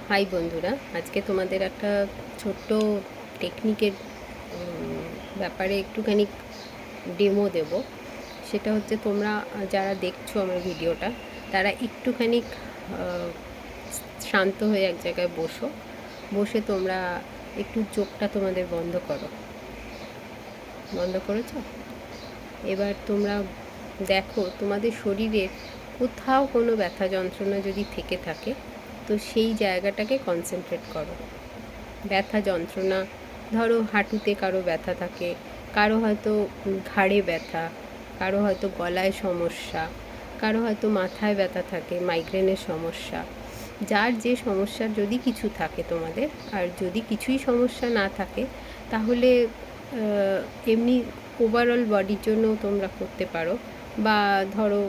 High বন্ধুরা, আজকে তোমাদের একটা ছোট্ট টেকনিকের ব্যাপারে একটুখানি ডেমো দেব। সেটা হচ্ছে তোমরা যারা দেখছো আমার ভিডিওটা, তারা একটুখানি শান্ত হয়ে এক জায়গায় বসে তোমরা একটু চোখটা তোমাদের বন্ধ করো। বন্ধ করেছো? এবার তোমরা দেখো তোমাদের শরীরের কোথাও কোনো ব্যথা যন্ত্রণা যদি থেকে থাকে, তো সেই জায়গাটাকে কনসেন্ট্রেট করো। ব্যথা যন্ত্রণা, ধরো হাঁটুতে কারো ব্যথা থাকে, কারো হয়তো ঘাড়ে ব্যথা, কারো হয়তো গলায় সমস্যা, কারো হয়তো মাথায় ব্যথা থাকে, মাইগ্রেনের সমস্যা। যার যে সমস্যার যদি কিছু থাকে তোমাদের, আর যদি কিছুই সমস্যা না থাকে, তাহলে এমনি ওভারঅল বডির জন্য তোমরা করতে পারো। বা ধরো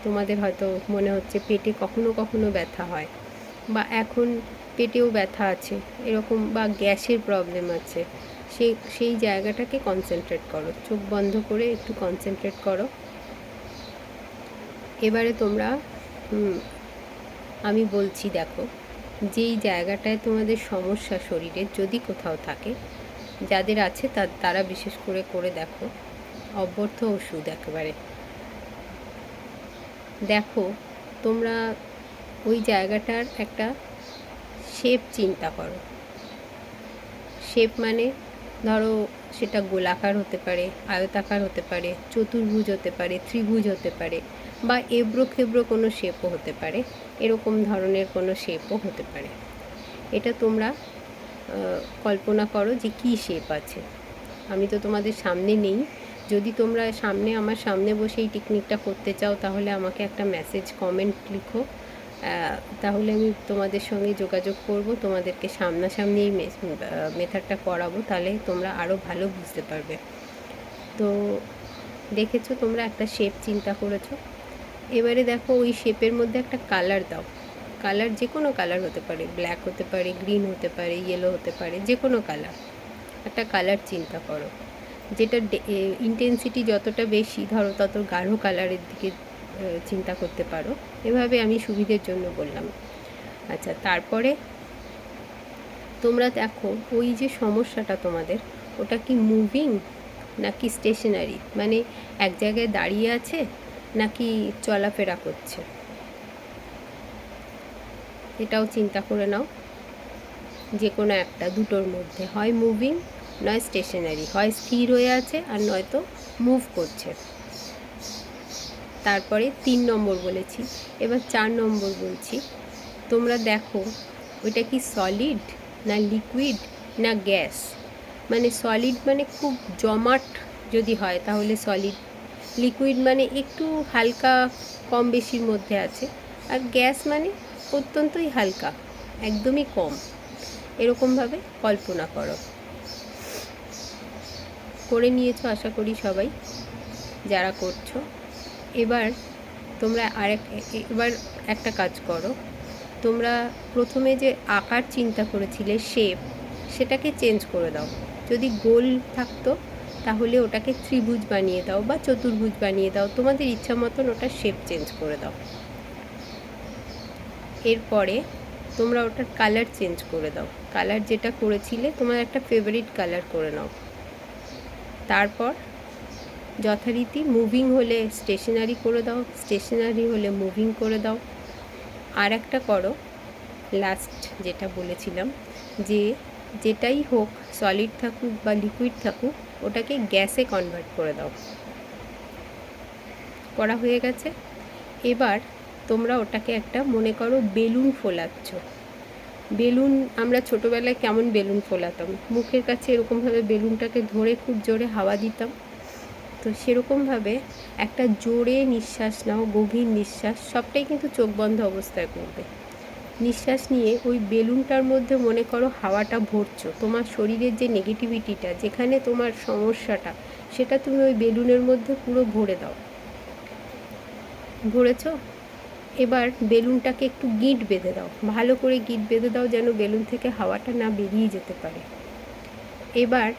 তোমাদের হয়তো মনে হচ্ছে পেটে কখনো কখনো ব্যথা হয়, বা এখন পেটেও ব্যথা আছে এরকম, বা গ্যাসের প্রবলেম আছে, সেই জায়গাটাকে কনসেন্ট্রেট করো। চোখ বন্ধ করে একটু কনসেন্ট্রেট করো। এবারে তোমরা আমি বলছি, দেখো যেই জায়গাটায় তোমাদের সমস্যা শরীরের যদি কোথাও থাকে, যাদের আছে তারা বিশেষ করে দেখো। অব্যর্থ ওষুধ একেবারে দেখো। তোমরা ওই জায়গাটার একটা শেপ চিন্তা করো। শেপ মানে ধরো সেটা গোলাকার হতে পারে, আয়তাকার হতে পারে, চতুর্ভুজ হতে পারে, ত্রিভুজ হতে পারে, বা এবড়ো খেবড়ো কোনো শেপও হতে পারে, এরকম ধরনের কোনো শেপও হতে পারে। এটা তোমরা কল্পনা করো যে কী শেপ আছে। আমি তো তোমাদের সামনে নেই। যদি তোমরা আমার সামনে বসে এই টেকনিকটা করতে চাও, তাহলে আমাকে একটা মেসেজ কমেন্ট লিখো, তাহলে আমি তোমাদের সঙ্গে যোগাযোগ করব, তোমাদেরকে সামনাসামনি এই মেথডটা করাবো, তাহলে তোমরা আরও ভালো বুঝতে পারবে। তো দেখেছো, তোমরা একটা শেপ চিন্তা করেছো। এবারে দেখো ওই শেপের মধ্যে একটা কালার দাও। কালার যে কোনো কালার হতে পারে, ব্ল্যাক হতে পারে, গ্রিন হতে পারে, ইয়েলো হতে পারে, যে কোনো কালার। একটা কালার চিন্তা করো, যেটা ইন্টেন্সিটি যতটা বেশি ধরো তত গাঢ় কালারের দিকে চিন্তা করতে পারো। এভাবে আমি সুবিধের জন্য বললাম। আচ্ছা, তারপরে তোমরা দেখো ওই যে সমস্যাটা তোমাদের, ওটা কি মুভিং নাকি স্টেশনারি, মানে এক জায়গায় দাঁড়িয়ে আছে নাকি চলাফেরা করছে, এটাও চিন্তা করে নাও। যে কোনো একটা, দুটোর মধ্যে, হয় মুভিং নয় স্টেশনারি, হয় স্থির হয়ে আছে আর নয়তো মুভ করছে। তারপরে 3 নম্বর বলেছি, এবার 4 নম্বর বলছি। তোমরা দেখো ওইটা কি সলিড না লিকুইড না গ্যাস। মানে সলিড মানে খুব জমাট যদি হয় তাহলে সলিড, লিকুইড মানে একটু হালকা কম বেশির মধ্যে আছে, আর গ্যাস মানে অত্যন্তই হালকা, একদমই কম। এরকমভাবে কল্পনা করো। করে নিয়েছো আশা করি সবাই, যারা করছো। এবার তোমরা এবার একটা কাজ করো। তোমরা প্রথমে যে আকার চিন্তা করেছিলে, শেপ, সেটাকে চেঞ্জ করে দাও। যদি গোল থাকতো তাহলে ওটাকে ত্রিভুজ বানিয়ে দাও বা চতুর্ভুজ বানিয়ে দাও, তোমাদের ইচ্ছা মতন ওটা শেপ চেঞ্জ করে দাও। এরপরে তোমরা ওটার কালার চেঞ্জ করে দাও। কালার যেটা করেছিলে তোমার একটা ফেভারিট কালার করে নাও। তারপর যথারীতি মুভিং হলে স্টেশনারি করে দাও, স্টেশনারি হলে মুভিং করে দাও। আর একটা করো, লাস্ট যেটা বলেছিলাম, যে যেটাই হোক, সলিড থাকুক বা লিকুইড থাকুক, ওটাকে গ্যাসে কনভার্ট করে দাও। করা হয়ে গেছে। এবার তোমরা ওটাকে একটা, মনে করো বেলুন ফোলাচ্ছ। বেলুন আমরা ছোটোবেলায় কেমন বেলুন ফোলাতাম, মুখের কাছে এরকমভাবে বেলুনটাকে ধরে খুব জোরে হাওয়া দিতাম। তো সেরকমভাবে একটা জোরে নিঃশ্বাস নাও, গভীর নিঃশ্বাস, সবটাই কিন্তু চোখ বন্ধ অবস্থায় করবে। নিঃশ্বাস নিয়ে ওই বেলুনটার মধ্যে মনে করো হাওয়াটা ভরছো। তোমার শরীরের যে নেগেটিভিটিটা, যেখানে তোমার সমস্যাটা, সেটা তুমি ওই বেলুনের মধ্যে পুরো ভরে দাও। ভরেছো? এবার বেলুনটাকে একটু গিঁট বেঁধে দাও, ভালো করে গিঁট বেঁধে দাও, যেন বেলুন থেকে হাওয়াটা না বেরিয়ে যেতে পারে। এবার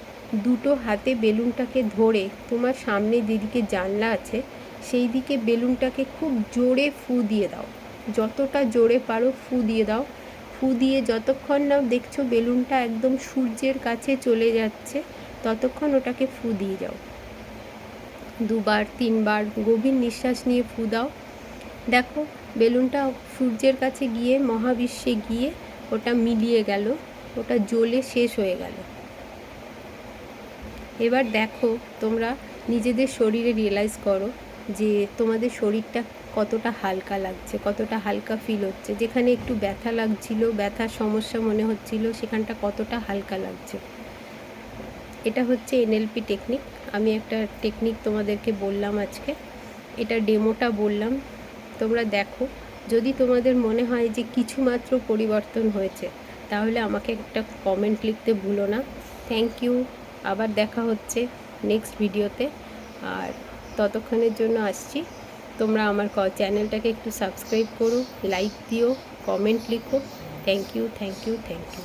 দুটো হাতে বেলুনটাকে ধরে তোমার সামনে যেদিকে জানলা আছে সেই দিকে বেলুনটাকে খুব জোরে ফু দিয়ে দাও। যতটা জোরে পারো ফু দিয়ে দাও। ফু ফু দিয়ে যতক্ষণ না দেখছো বেলুনটা একদম সূর্যের কাছে চলে যাচ্ছে ততক্ষণ ওটাকে ফু দিয়ে যাও। 2বার 3বার গভীর নিঃশ্বাস নিয়ে ফু দাও। দেখো বেলুনটা সূর্যের কাছে গিয়ে মহাবিশ্বে গিয়ে ওটা মিলিয়ে গেল, ওটা জ্বলে শেষ হয়ে গেল। এবার দেখো তোমরা নিজেদের শরীরে রিয়েলাইজ করো যে তোমাদের শরীরটা কতটা হালকা লাগছে, কতটা হালকা ফিল হচ্ছে। যেখানে একটু ব্যথা লাগছিল, ব্যথার সমস্যা মনে হচ্ছিল, সেখানটা কতটা হালকা লাগছে। এটা হচ্ছে এনএলপি টেকনিক। আমি একটা টেকনিক তোমাদেরকে বললাম আজকে, এটা ডেমোটা বললাম, তোমরা দেখো। যদি তোমাদের মনে হয় যে কিছু মাত্র পরিবর্তন হয়েছে তাহলে আমাকে একটা কমেন্ট লিখতে ভুলো না। Thank you. আবার দেখা হচ্ছে নেক্সট ভিডিওতে। আর ততক্ষণের জন্য আসছি। তোমরা আমার চ্যানেলটাকে একটু সাবস্ক্রাইব করো, লাইক দিও, কমেন্ট লিখো। Thank you, thank you, thank you.